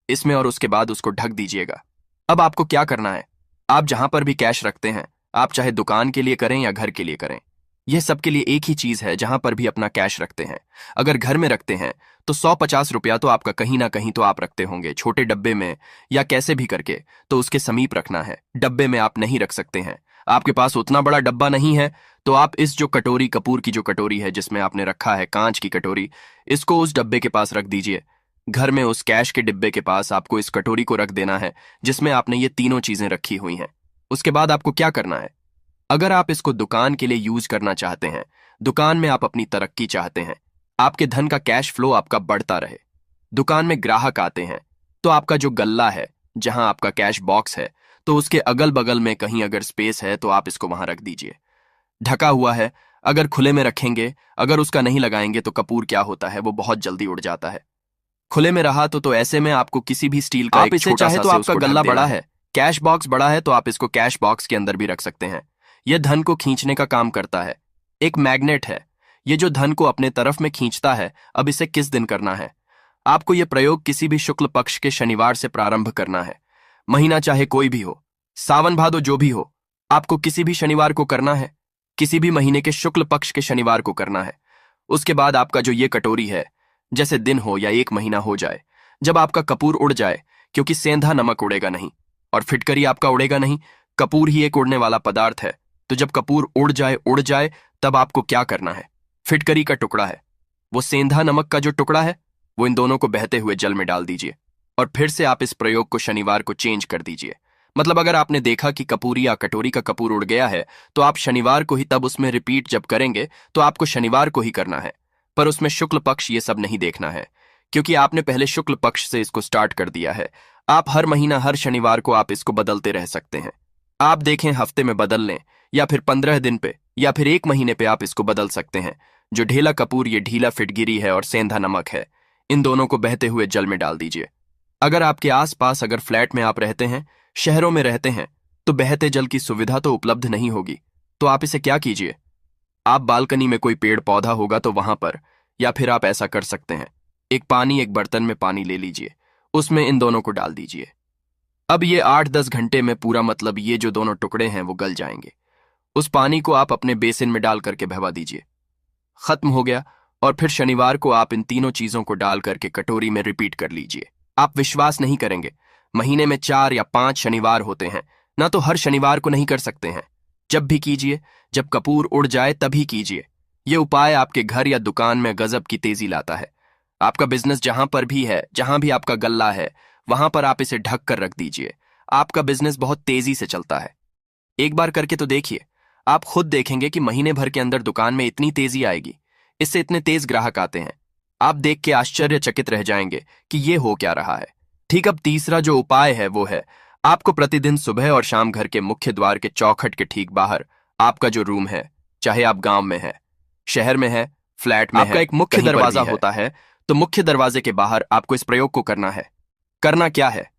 इसमें और उसके बाद उसको ढक दीजिएगा। अब आपको क्या करना है, आप जहां पर भी कैश रखते हैं, आप चाहे दुकान के लिए करें या घर के लिए करें, यह सबके लिए एक ही चीज है जहां पर भी अपना कैश रखते हैं। अगर घर में रखते हैं तो 150 रुपया तो आपका कहीं ना कहीं तो आप रखते होंगे, छोटे डब्बे में या कैसे भी करके, तो उसके समीप रखना है। डब्बे में आप नहीं रख सकते हैं, आपके पास उतना बड़ा डब्बा नहीं है, तो आप इस जो कटोरी, कपूर की जो कटोरी है जिसमें आपने रखा है, कांच की कटोरी, इसको उस डब्बे के पास रख दीजिए। घर में उस कैश के डिब्बे के पास आपको इस कटोरी को रख देना है जिसमें आपने ये तीनों चीजें रखी हुई हैं। उसके बाद आपको क्या करना है, अगर आप इसको दुकान के लिए यूज करना चाहते हैं, दुकान में आप अपनी तरक्की चाहते हैं, आपके धन का कैश फ्लो आपका बढ़ता रहे, दुकान में ग्राहक आते हैं, तो आपका जो गल्ला है, जहां आपका कैश बॉक्स है, तो उसके अगल बगल में कहीं अगर स्पेस है तो आप इसको वहां रख दीजिए। ढका हुआ है, अगर खुले में रखेंगे, अगर उसका नहीं लगाएंगे तो कपूर क्या होता है, वो बहुत जल्दी उड़ जाता है। खुले में रहा तो ऐसे में आपको किसी भी स्टील का आप एक इसे छोटा चाहे सा तो से आपका उसको ढक गल्ला देना बड़ा है। कैश बॉक्स बड़ा है तो आप इसको कैश बॉक्स के अंदर भी रख सकते हैं। यह धन को खींचने का काम करता है, एक मैग्नेट है, ये जो धन को अपने तरफ में खींचता है। अब इसे किस दिन करना है, आपको यह प्रयोग किसी भी शुक्ल पक्ष के शनिवार से प्रारंभ करना है। महीना चाहे कोई भी हो, सावन भादो जो भी हो, आपको किसी भी शनिवार को करना है, किसी भी महीने के शुक्ल पक्ष के शनिवार को करना है। उसके बाद आपका जो ये कटोरी है, जैसे दिन हो या एक महीना हो जाए, जब आपका कपूर उड़ जाए, क्योंकि सेंधा नमक उड़ेगा नहीं और फिटकरी आपका उड़ेगा नहीं, कपूर ही एक उड़ने वाला पदार्थ है, तो जब कपूर उड़ जाए तब आपको क्या करना है, फिटकरी का टुकड़ा है, वो सेंधा नमक का जो टुकड़ा है, वो इन दोनों को बहते हुए जल में डाल दीजिए और फिर से आप इस प्रयोग को शनिवार को चेंज कर दीजिए। मतलब अगर आपने देखा कि कपूरी या कटोरी का कपूर उड़ गया है, तो आप शनिवार को ही तब उसमें रिपीट जब करेंगे तो आपको शनिवार को ही करना है, पर उसमें शुक्ल पक्ष ये सब नहीं देखना है, क्योंकि आपने पहले शुक्ल पक्ष से इसको स्टार्ट कर दिया है। आप हर महीना हर शनिवार को आप इसको बदलते रह सकते हैं। आप देखें हफ्ते में बदल लें या फिर 15 दिन पे या फिर एक महीने पे आप इसको बदल सकते हैं। जो ढीला कपूर, ये ढीला फिटगिरी है और सेंधा नमक है, इन दोनों को बहते हुए जल में डाल दीजिए। अगर आपके आसपास, अगर फ्लैट में आप रहते हैं, शहरों में रहते हैं, तो बहते जल की सुविधा तो उपलब्ध नहीं होगी, तो आप इसे क्या कीजिए, आप बालकनी में कोई पेड़ पौधा होगा तो वहां पर, या फिर आप ऐसा कर सकते हैं, एक बर्तन में पानी ले लीजिए, उसमें इन दोनों को डाल दीजिए। अब ये 8-10 घंटे में पूरा, मतलब ये जो दोनों टुकड़े हैं वो गल जाएंगे। उस पानी को आप अपने बेसिन में डाल करके बहवा दीजिए। खत्म हो गया। और फिर शनिवार को आप इन तीनों चीजों को डाल करके कटोरी में रिपीट कर लीजिए। आप विश्वास नहीं करेंगे, महीने में 4 या 5 शनिवार होते हैं ना, तो हर शनिवार को नहीं कर सकते हैं, जब भी कीजिए, जब कपूर उड़ जाए तभी कीजिए। यह उपाय आपके घर या दुकान में गजब की तेजी लाता है। आपका बिजनेस जहां पर भी है, जहां भी आपका गल्ला है, वहां पर आप इसे ढक कर रख दीजिए। आपका बिजनेस बहुत तेजी से चलता है। एक बार करके तो देखिए, आप खुद देखेंगे कि महीने भर के अंदर दुकान में इतनी तेजी आएगी, इससे इतने तेज ग्राहक आते हैं, आप देख के आश्चर्यचकित रह जाएंगे कि ये हो क्या रहा है। ठीक, अब तीसरा जो उपाय है वो है, आपको प्रतिदिन सुबह और शाम घर के मुख्य द्वार के चौखट के ठीक बाहर आपका जो रूम है, चाहे आप गांव में है, शहर में है, फ्लैट में आपका है, एक मुख्य कहीं पर दरवाजा भी है, होता है, तो मुख्य दरवाजे के बाहर आपको इस प्रयोग को करना है। करना क्या है,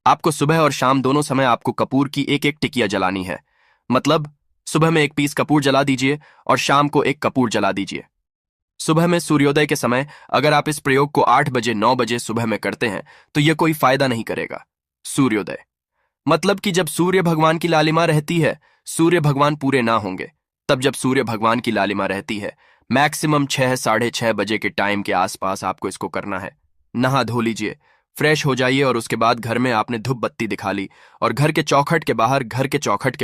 आपको सुबह और शाम दोनों समय आपको कपूर की एक एक टिकिया जलानी है। मतलब सुबह में एक पीस कपूर जला दीजिए और शाम को एक कपूर जला दीजिए। सुबह में सूर्योदय के समय अगर आप इस प्रयोग को 8 बजे 9 बजे सुबह में करते हैं तो यह कोई फायदा नहीं करेगा। सूर्योदय मतलब कि जब सूर्य भगवान की लालिमा रहती है, सूर्य भगवान पूरे ना होंगे, तब जब सूर्य भगवान की लालिमा रहती है, मैक्सिमम 6 साढ़े 6 बजे के टाइम के आसपास आपको इसको करना है। नहा धो लीजिए, फ्रेश हो जाइए और उसके बाद घर में आपने धूप बत्ती दिखा ली और घर के चौखट के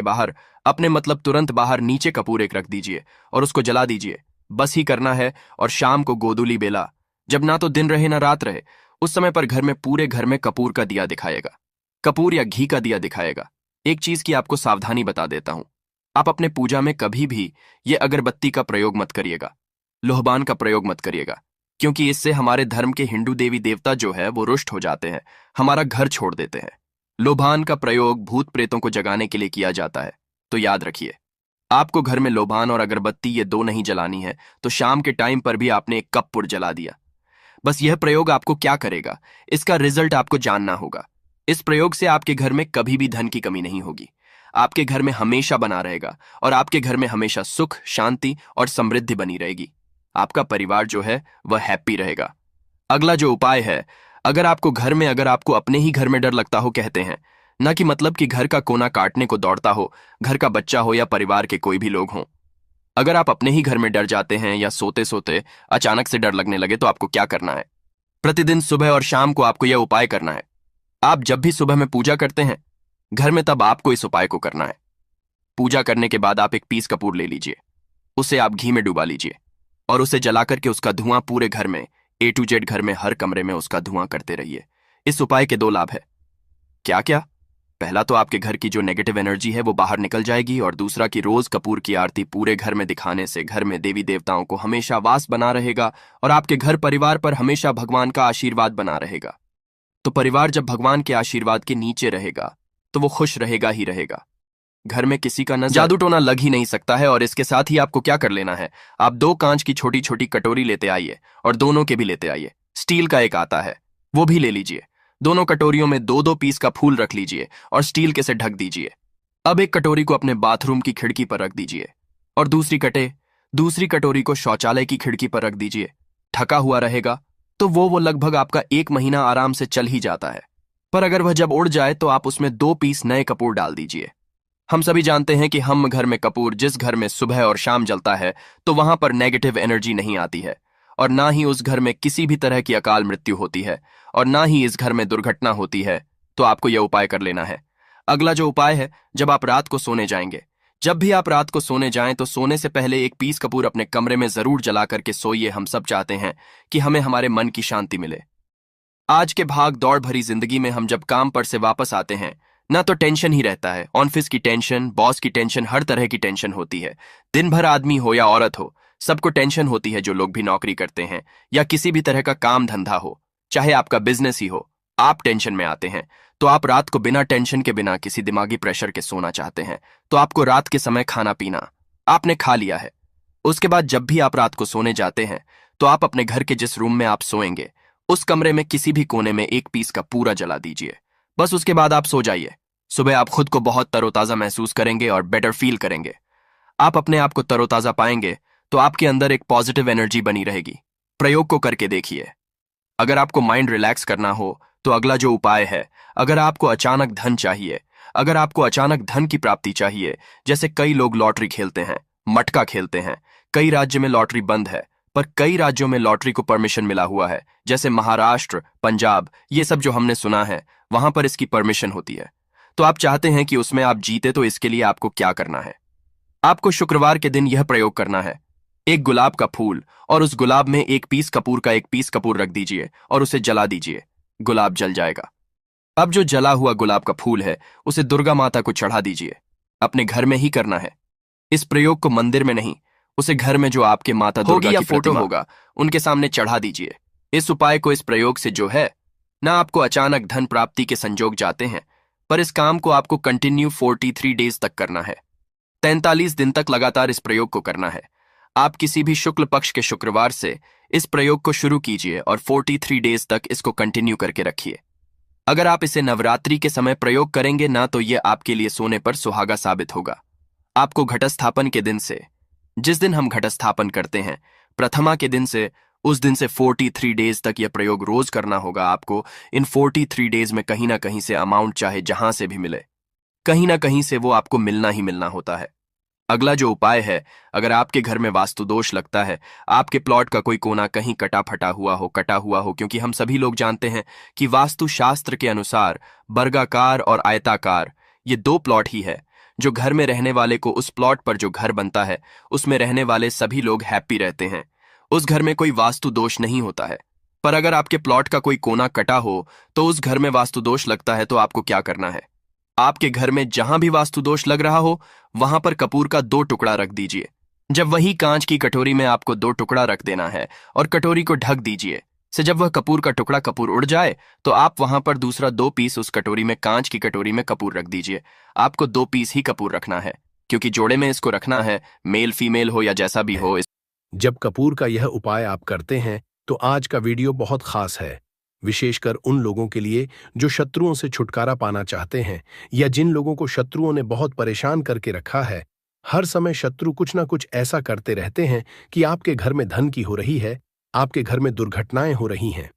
बाहर अपने मतलब तुरंत बाहर नीचे कपूर एक रख दीजिए और उसको जला दीजिए। बस ही करना है। और शाम को गोधूली बेला, जब ना तो दिन रहे ना रात रहे, उस समय पर घर में पूरे घर में कपूर का दिया दिखाएगा, कपूर या घी का दिया दिखाएगा। एक चीज की आपको सावधानी बता देता हूं, आप अपने पूजा में कभी भी ये अगरबत्ती का प्रयोग मत करिएगा, लोहबान का प्रयोग मत करिएगा, क्योंकि इससे हमारे धर्म के हिंदू देवी देवता जो है वो रुष्ट हो जाते हैं, हमारा घर छोड़ देते हैं। लोबान का प्रयोग भूत प्रेतों को जगाने के लिए किया जाता है, तो याद रखिए, आपको घर में लोबान और अगरबत्ती ये दो नहीं जलानी है, तो शाम के टाइम पर भी आपने एक कपूर जला दिया। बस यह प्रयोग आपको क्या करेगा, इसका रिजल्ट आपको जानना होगा। इस प्रयोग से आपके घर में कभी भी धन की कमी नहीं होगी, आपके घर में हमेशा बना रहेगा और आपके घर में हमेशा सुख, शांति और समृद्धि बनी रहेगी। आपका परिवार जो है वह हैप्पी रहेगा। अगला जो उपाय है, अगर आपको अपने ही घर में डर लगता हो, कहते हैं ना कि मतलब कि घर का कोना काटने को दौड़ता हो, घर का बच्चा हो या परिवार के कोई भी लोग हों, अगर आप अपने ही घर में डर जाते हैं या सोते सोते अचानक से डर लगने लगे तो आपको क्या करना है? प्रतिदिन सुबह और शाम को आपको यह उपाय करना है। आप जब भी सुबह में पूजा करते हैं घर में, तब आपको इस उपाय को करना है। पूजा करने के बाद आप एक पीस कपूर ले लीजिए, उसे आप घी में डुबा लीजिए और उसे जला करके उसका धुआं पूरे घर में, A to Z घर में हर कमरे में उसका धुआं करते रहिए। इस उपाय के 2 लाभ है। क्या क्या? पहला तो आपके घर की जो नेगेटिव एनर्जी है वो बाहर निकल जाएगी, और दूसरा कि रोज कपूर की आरती पूरे घर में दिखाने से घर में देवी देवताओं को हमेशा वास बना रहेगा और आपके घर परिवार पर हमेशा भगवान का आशीर्वाद बना रहेगा। तो परिवार जब भगवान के आशीर्वाद के नीचे रहेगा तो वो खुश रहेगा ही रहेगा। घर में किसी का नजर जादू टोना लग ही नहीं सकता है। और इसके साथ ही आपको क्या कर लेना है, आप 2 कांच की छोटी छोटी कटोरी लेते आइए और दोनों के भी लेते आइए। स्टील का एक आता है, वो भी ले लीजिए। दोनों कटोरियों में 2-2 पीस का फूल रख लीजिए और स्टील के से ढक दीजिए। अब एक कटोरी को अपने बाथरूम की खिड़की पर रख दीजिए और दूसरी कटोरी को शौचालय की खिड़की पर रख दीजिए। ढका हुआ रहेगा तो वो लगभग आपका 1 महीना आराम से चल ही जाता है। पर अगर वह जब उड़ जाए तो आप उसमें 2 पीस नए कपूर डाल दीजिए। हम सभी जानते हैं कि हम घर में कपूर जिस घर में सुबह और शाम जलता है तो वहां पर नेगेटिव एनर्जी नहीं आती है, और ना ही उस घर में किसी भी तरह की अकाल मृत्यु होती है, और ना ही इस घर में दुर्घटना होती है। तो आपको यह उपाय कर लेना है। अगला जो उपाय है, जब आप रात को सोने जाएंगे, जब भी आप रात को सोने जाएं तो सोने से पहले एक पीस कपूर अपने कमरे में जरूर जला करके सोइए। हम सब चाहते हैं कि हमें हमारे मन की शांति मिले। आज के भाग दौड़ भरी जिंदगी में हम जब काम पर से वापस आते हैं ना तो टेंशन ही रहता है। ऑफिस की टेंशन, बॉस की टेंशन, हर तरह की टेंशन होती है। दिन भर आदमी हो या औरत हो, सबको टेंशन होती है। जो लोग भी नौकरी करते हैं या किसी भी तरह का काम धंधा हो, चाहे आपका बिजनेस ही हो, आप टेंशन में आते हैं। तो आप रात को बिना टेंशन के, बिना किसी दिमागी प्रेशर के सोना चाहते हैं। तो आपको रात के समय खाना पीना आपने खा लिया है। उसके बाद जब भी आप रात को सोने जाते हैं तो आप अपने घर के जिस रूम में आप सोएंगे उस कमरे में किसी भी कोने में 1 पीस का पूरा जला दीजिए। बस उसके बाद आप सो जाइए। सुबह आप खुद को बहुत तरोताजा महसूस करेंगे और बेटर फील करेंगे। आप अपने आप को तरोताजा पाएंगे तो आपके अंदर एक पॉजिटिव एनर्जी बनी रहेगी। प्रयोग को करके देखिए। अगर आपको माइंड रिलैक्स करना हो तो अगला जो उपाय है, अगर आपको अचानक धन चाहिए, अगर आपको अचानक धन की प्राप्ति चाहिए, जैसे कई लोग लॉटरी खेलते हैं, मटका खेलते हैं। कई राज्य में लॉटरी बंद है पर कई राज्यों में लॉटरी को परमिशन मिला हुआ है, जैसे महाराष्ट्र, पंजाब, ये सब जो हमने सुना है, वहां पर इसकी परमिशन होती है। तो आप चाहते हैं कि उसमें आप जीते, तो इसके लिए आपको क्या करना है? आपको शुक्रवार के दिन यह प्रयोग करना है। एक गुलाब का फूल और उस गुलाब में 1 पीस कपूर का 1 पीस कपूर रख दीजिए और उसे जला दीजिए। गुलाब जल जाएगा। अब जो जला हुआ गुलाब का फूल है उसे दुर्गा माता को चढ़ा दीजिए। अपने घर में ही करना है। इस प्रयोग को मंदिर में नहीं, उसे घर में जो आपके माता दुर्गा की फोटो होगा उनके सामने चढ़ा दीजिए। इस उपाय को, इस प्रयोग से जो है ना, आपको अचानक धन प्राप्ति के संजोग जाते हैं, पर इस काम को आपको कंटिन्यू 43 डेज तक करना है। 43 दिन तक लगातार इस प्रयोग को करना है। आप किसी भी शुक्ल पक्ष के शुक्रवार से इस प्रयोग को शुरू कीजिए और 43 डेज तक इसको कंटिन्यू करके रखिए। अगर आप इसे नवरात्रि के समय प्रयोग करेंगे ना, तो यह आपके लिए सोने पर सुहागा साबित होगा। आपको घटस्थापन के दिन से, जिस दिन हम घटस्थापन करते हैं, प्रथमा के दिन से, उस दिन से 43 डेज तक यह प्रयोग रोज करना होगा। आपको इन 43 डेज में कहीं ना कहीं से अमाउंट, चाहे जहां से भी मिले, कहीं ना कहीं से वो आपको मिलना ही मिलना होता है। अगला जो उपाय है, अगर आपके घर में वास्तु दोष लगता है, आपके प्लॉट का कोई कोना कहीं कटा हुआ हो, क्योंकि हम सभी लोग जानते हैं कि वास्तु शास्त्र के अनुसार वर्गाकार और आयताकार ये 2 प्लॉट ही है जो घर में रहने वाले को, उस प्लॉट पर जो घर बनता है उसमें रहने वाले सभी लोग हैप्पी रहते हैं। उस घर में कोई वास्तु दोष नहीं होता है। पर अगर आपके प्लॉट का कोई कोना कटा हो तो उस घर में वास्तु दोष लगता है। तो आपको क्या करना है? आपके घर में जहां भी वास्तु दोष लग रहा हो वहां पर कपूर का 2 टुकड़ा रख दीजिए। जब वही कांच की कटोरी में आपको 2 टुकड़ा रख देना है और कटोरी को ढक दीजिए। से जब वह कपूर का टुकड़ा कपूर उड़ जाए तो आप वहां पर दूसरा 2 पीस उस कटोरी में, कांच की कटोरी में कपूर रख दीजिए। आपको 2 पीस ही कपूर रखना है, क्योंकि जोड़े में इसको रखना है, मेल फीमेल हो या जैसा भी हो। जब कपूर का यह उपाय आप करते हैं तो आज का वीडियो बहुत खास है, विशेषकर उन लोगों के लिए जो शत्रुओं से छुटकारा पाना चाहते हैं या जिन लोगों को शत्रुओं ने बहुत परेशान करके रखा है। हर समय शत्रु कुछ ना कुछ ऐसा करते रहते हैं कि आपके घर में धन की हो रही है, आपके घर में दुर्घटनाएं हो रही हैं,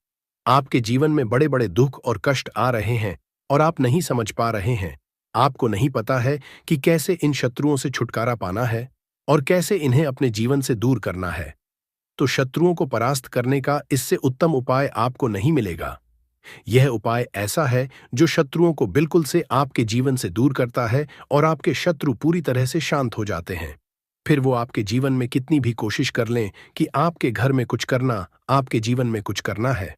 आपके जीवन में बड़े बड़े दुख और कष्ट आ रहे हैं और आप नहीं समझ पा रहे हैं। आपको नहीं पता है कि कैसे इन शत्रुओं से छुटकारा पाना है। और कैसे इन्हें अपने जीवन से दूर करना है। तो शत्रुओं को परास्त करने का इससे उत्तम उपाय आपको नहीं मिलेगा। यह उपाय ऐसा है जो शत्रुओं को बिल्कुल से आपके जीवन से दूर करता है और आपके शत्रु पूरी तरह से शांत हो जाते हैं। फिर वो आपके जीवन में कितनी भी कोशिश कर लें कि आपके घर में कुछ करना, आपके जीवन में कुछ करना है,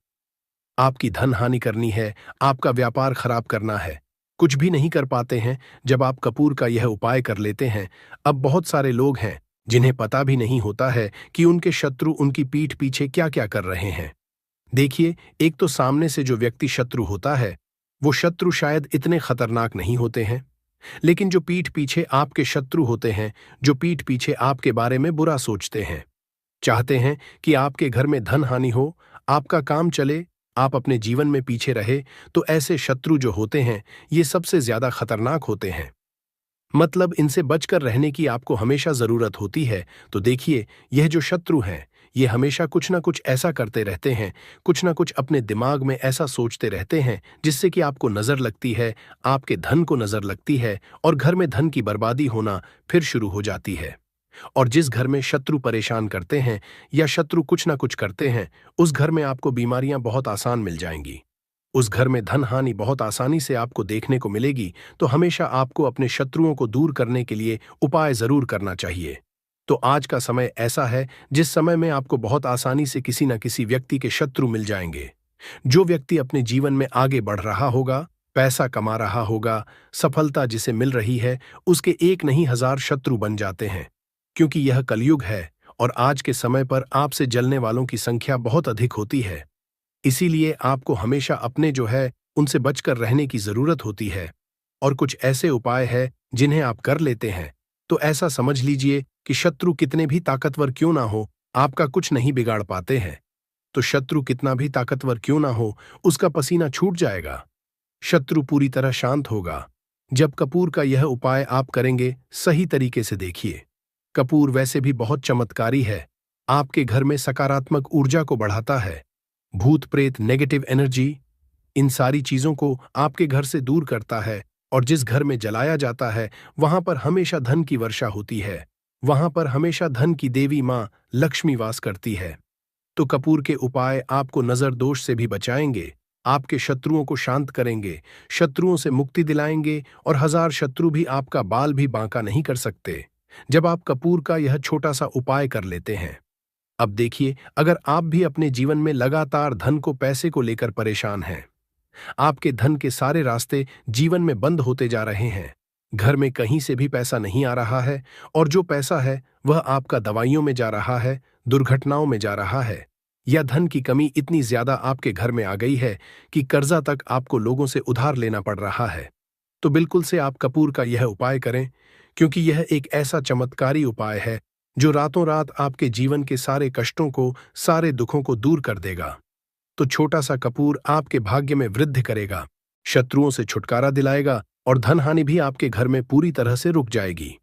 आपकी धन हानि करनी है, आपका व्यापार खराब करना है, कुछ भी नहीं कर पाते हैं जब आप कपूर का यह उपाय कर लेते हैं। अब बहुत सारे लोग हैं जिन्हें पता भी नहीं होता है कि उनके शत्रु उनकी पीठ पीछे क्या क्या कर रहे हैं। देखिए, एक तो सामने से जो व्यक्ति शत्रु होता है, वो शत्रु शायद इतने खतरनाक नहीं होते हैं, लेकिन जो पीठ पीछे आपके शत्रु होते हैं, जो पीठ पीछे आपके बारे में बुरा सोचते हैं, चाहते हैं कि आपके घर में धन हानि हो, आपका काम चले, आप अपने जीवन में पीछे रहे, तो ऐसे शत्रु जो होते हैं, ये सबसे ज्यादा खतरनाक होते हैं। मतलब इनसे बचकर रहने की आपको हमेशा जरूरत होती है। तो देखिए, यह जो शत्रु हैं, ये हमेशा कुछ ना कुछ ऐसा करते रहते हैं, कुछ ना कुछ अपने दिमाग में ऐसा सोचते रहते हैं जिससे कि आपको नजर लगती है, आपके धन को नजर लगती है और घर में धन की बर्बादी होना फिर शुरू हो जाती है। और जिस घर में शत्रु परेशान करते हैं या शत्रु कुछ ना कुछ करते हैं, उस घर में आपको बीमारियां बहुत आसान मिल जाएंगी। उस घर में धन हानि बहुत आसानी से आपको देखने को मिलेगी। तो हमेशा आपको अपने शत्रुओं को दूर करने के लिए उपाय जरूर करना चाहिए। तो आज का समय ऐसा है जिस समय में आपको बहुत आसानी से किसी न किसी व्यक्ति के शत्रु मिल जाएंगे। जो व्यक्ति अपने जीवन में आगे बढ़ रहा होगा, पैसा कमा रहा होगा, सफलता जिसे मिल रही है, उसके एक नहीं हजार शत्रु बन जाते हैं। क्योंकि यह कलयुग है और आज के समय पर आपसे जलने वालों की संख्या बहुत अधिक होती है। इसीलिए आपको हमेशा अपने जो है उनसे बचकर रहने की जरूरत होती है। और कुछ ऐसे उपाय हैं जिन्हें आप कर लेते हैं तो ऐसा समझ लीजिए कि शत्रु कितने भी ताकतवर क्यों ना हो, आपका कुछ नहीं बिगाड़ पाते हैं। तो शत्रु कितना भी ताकतवर क्यों ना हो, उसका पसीना छूट जाएगा, शत्रु पूरी तरह शांत होगा जब कपूर का यह उपाय आप करेंगे। सही तरीके से देखिए, कपूर वैसे भी बहुत चमत्कारी है, आपके घर में सकारात्मक ऊर्जा को बढ़ाता है, भूत प्रेत नेगेटिव एनर्जी, इन सारी चीजों को आपके घर से दूर करता है। और जिस घर में जलाया जाता है वहां पर हमेशा धन की वर्षा होती है, वहां पर हमेशा धन की देवी मां लक्ष्मी वास करती है। तो कपूर के उपाय आपको नजर दोष से भी बचाएंगे, आपके शत्रुओं को शांत करेंगे, शत्रुओं से मुक्ति दिलाएंगे और हजार शत्रु भी आपका बाल भी बांका नहीं कर सकते जब आप कपूर का यह छोटा सा उपाय कर लेते हैं। अब देखिए, अगर आप भी अपने जीवन में लगातार धन को पैसे को लेकर परेशान हैं, आपके धन के सारे रास्ते जीवन में बंद होते जा रहे हैं, घर में कहीं से भी पैसा नहीं आ रहा है और जो पैसा है वह आपका दवाइयों में जा रहा है, दुर्घटनाओं में जा रहा है, या धन की कमी इतनी ज्यादा आपके घर में आ गई है कि कर्जा तक आपको लोगों से उधार लेना पड़ रहा है, तो बिल्कुल से आप कपूर का यह उपाय करें। क्योंकि यह एक ऐसा चमत्कारी उपाय है जो रातों रात आपके जीवन के सारे कष्टों को, सारे दुखों को दूर कर देगा। तो छोटा सा कपूर आपके भाग्य में वृद्धि करेगा, शत्रुओं से छुटकारा दिलाएगा और धन हानि भी आपके घर में पूरी तरह से रुक जाएगी।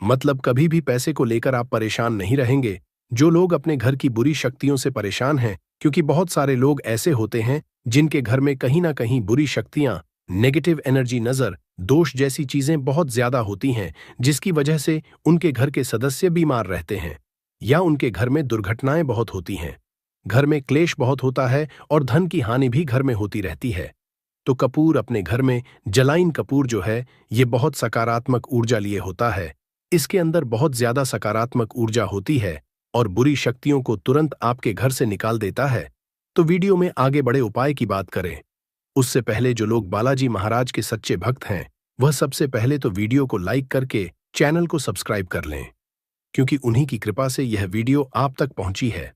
मतलब कभी भी पैसे को लेकर आप परेशान नहीं रहेंगे। जो लोग अपने घर की बुरी शक्तियों से परेशान हैं, क्योंकि बहुत सारे लोग ऐसे होते हैं जिनके घर में कहीं ना कहीं बुरी शक्तियां, नेगेटिव एनर्जी, नजर दोष जैसी चीजें बहुत ज्यादा होती हैं, जिसकी वजह से उनके घर के सदस्य बीमार रहते हैं या उनके घर में दुर्घटनाएं बहुत होती हैं, घर में क्लेश बहुत होता है और धन की हानि भी घर में होती रहती है। तो कपूर अपने घर में जलाइन कपूर जो है, ये बहुत सकारात्मक ऊर्जा लिए होता है, इसके अंदर बहुत ज्यादा सकारात्मक ऊर्जा होती है और बुरी शक्तियों को तुरंत आपके घर से निकाल देता है। तो वीडियो में आगे बड़े उपाय की बात करें उससे पहले जो लोग बालाजी महाराज के सच्चे भक्त हैं, वह सबसे पहले तो वीडियो को लाइक करके चैनल को सब्सक्राइब कर लें, क्योंकि उन्हीं की कृपा से यह वीडियो आप तक पहुंची है।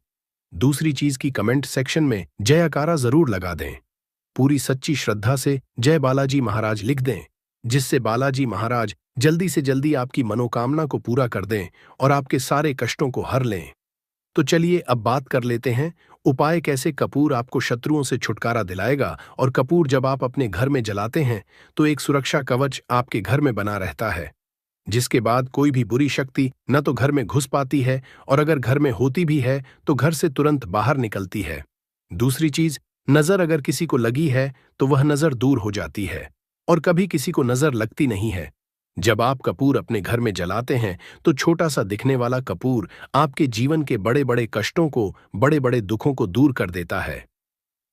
दूसरी चीज की कमेंट सेक्शन में जयकारा जरूर लगा दें, पूरी सच्ची श्रद्धा से जय बालाजी महाराज लिख दें, जिससे बालाजी महाराज जल्दी से जल्दी आपकी मनोकामना को पूरा कर दें और आपके सारे कष्टों को हर लें। तो चलिए अब बात कर लेते हैं उपाय कैसे कपूर आपको शत्रुओं से छुटकारा दिलाएगा। और कपूर जब आप अपने घर में जलाते हैं तो एक सुरक्षा कवच आपके घर में बना रहता है, जिसके बाद कोई भी बुरी शक्ति न तो घर में घुस पाती है और अगर घर में होती भी है तो घर से तुरंत बाहर निकलती है। दूसरी चीज, नजर अगर किसी को लगी है तो वह नजर दूर हो जाती है और कभी किसी को नजर लगती नहीं है। जब आप कपूर अपने घर में जलाते हैं तो छोटा सा दिखने वाला कपूर आपके जीवन के बड़े बड़े कष्टों को, बड़े बड़े दुखों को दूर कर देता है।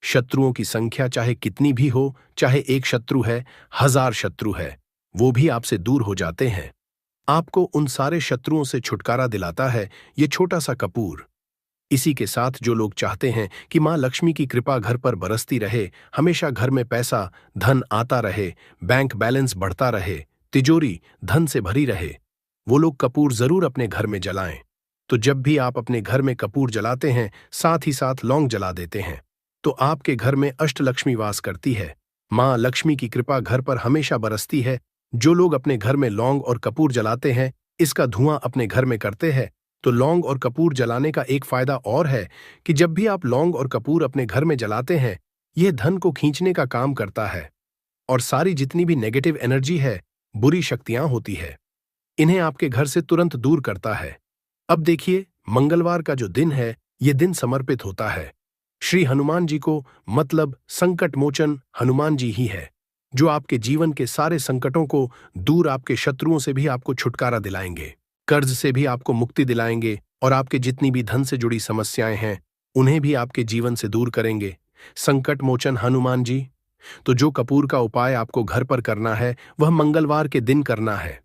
शत्रुओं की संख्या चाहे कितनी भी हो, चाहे एक शत्रु है, 1000 शत्रु है, वो भी आपसे दूर हो जाते हैं। आपको उन सारे शत्रुओं से छुटकारा दिलाता है ये छोटा सा कपूर। इसी के साथ जो लोग चाहते हैं कि मां लक्ष्मी की कृपा घर पर बरसती रहे, हमेशा घर में पैसा धन आता रहे, बैंक बैलेंस बढ़ता रहे, तिजोरी धन से भरी रहे, वो लोग कपूर जरूर अपने घर में जलाएं। तो जब भी आप अपने घर में कपूर जलाते हैं, साथ ही साथ लौंग जला देते हैं, तो आपके घर में अष्टलक्ष्मी वास करती है। मां लक्ष्मी की कृपा घर पर हमेशा बरसती है। जो लोग अपने घर में लौंग और कपूर जलाते हैं, इसका धुआं अपने घर में करते हैं, तो लौंग और कपूर जलाने का एक फायदा और है कि जब भी आप लौंग और कपूर अपने घर में जलाते हैं, यह धन को खींचने का काम करता है और सारी जितनी भी नेगेटिव एनर्जी है, बुरी शक्तियां होती है, इन्हें आपके घर से तुरंत दूर करता है। अब देखिए, मंगलवार का जो दिन है, यह दिन समर्पित होता है श्री हनुमान जी को, मतलब संकट मोचन हनुमान जी ही है, जो आपके जीवन के सारे संकटों को दूर, आपके शत्रुओं से भी आपको छुटकारा दिलाएंगे, कर्ज से भी आपको मुक्ति दिलाएंगे और आपके जितनी भी धन से जुड़ी समस्याएं हैं, उन्हें भी आपके जीवन से दूर करेंगे। संकट मोचन हनुमान जी। तो जो कपूर का उपाय आपको घर पर करना है, वह मंगलवार के दिन करना है।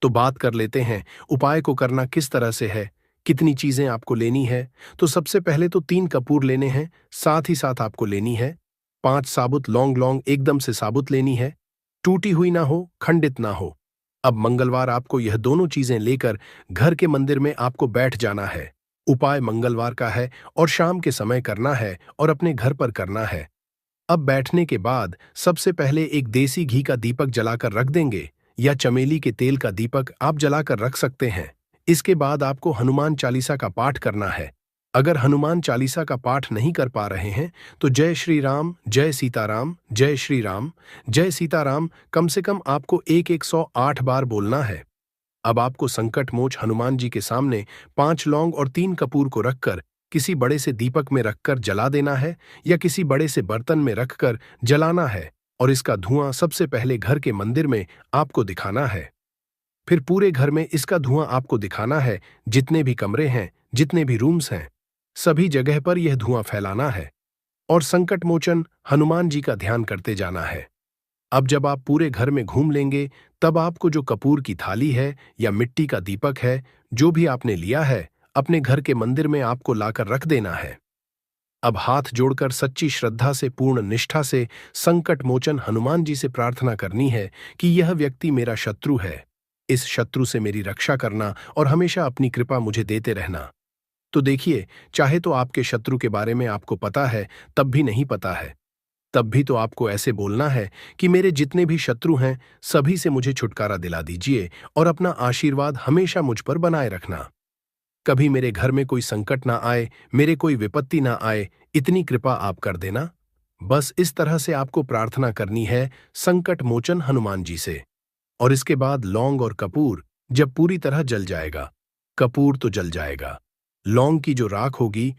तो बात कर लेते हैं उपाय को करना किस तरह से है, कितनी चीजें आपको लेनी है। तो सबसे पहले तो 3 कपूर लेने हैं, साथ ही साथ आपको लेनी है 5 साबुत लौंग। लौंग एकदम से साबुत लेनी है, टूटी हुई ना हो, खंडित ना हो। अब मंगलवार आपको यह दोनों चीजें लेकर घर के मंदिर में आपको बैठ जाना है। उपाय मंगलवार का है और शाम के समय करना है और अपने घर पर करना है। अब बैठने के बाद सबसे पहले एक देसी घी का दीपक जलाकर रख देंगे, या चमेली के तेल का दीपक आप जलाकर रख सकते हैं। इसके बाद आपको हनुमान चालीसा का पाठ करना है। अगर हनुमान चालीसा का पाठ नहीं कर पा रहे हैं, तो जय श्री राम, जय सीताराम, जय श्री राम, जय सीताराम कम से कम आपको 108 बार बोलना है। अब आपको संकट मोच हनुमान जी के सामने 5 लौंग और 3 कपूर को रखकर किसी बड़े से दीपक में रखकर जला देना है, या किसी बड़े से बर्तन में रखकर जलाना है, और इसका धुआं सबसे पहले घर के मंदिर में आपको दिखाना है। फिर पूरे घर में इसका धुआं आपको दिखाना है, जितने भी कमरे हैं, जितने भी रूम्स हैं, सभी जगह पर यह धुआं फैलाना है और संकट मोचन हनुमान जी का ध्यान करते जाना है। अब जब आप पूरे घर में घूम लेंगे, तब आपको जो कपूर की थाली है या मिट्टी का दीपक है, जो भी आपने लिया है, अपने घर के मंदिर में आपको लाकर रख देना है। अब हाथ जोड़कर सच्ची श्रद्धा से, पूर्ण निष्ठा से संकट मोचन हनुमान जी से प्रार्थना करनी है कि यह व्यक्ति मेरा शत्रु है, इस शत्रु से मेरी रक्षा करना और हमेशा अपनी कृपा मुझे देते रहना। तो देखिए, चाहे तो आपके शत्रु के बारे में आपको पता है, तब भी नहीं पता है, तब भी तो आपको ऐसे बोलना है कि मेरे जितने भी शत्रु हैं, सभी से मुझे छुटकारा दिला दीजिए और अपना आशीर्वाद हमेशा मुझ पर बनाए रखना। कभी मेरे घर में कोई संकट ना आए, मेरे कोई विपत्ति ना आए, इतनी कृपा आप कर देना। बस इस तरह से आपको प्रार्थना करनी है संकट मोचन हनुमान जी से। और इसके बाद लौंग और कपूर जब पूरी तरह जल जाएगा, कपूर तो जल जाएगा, लौंग की जो राख होगी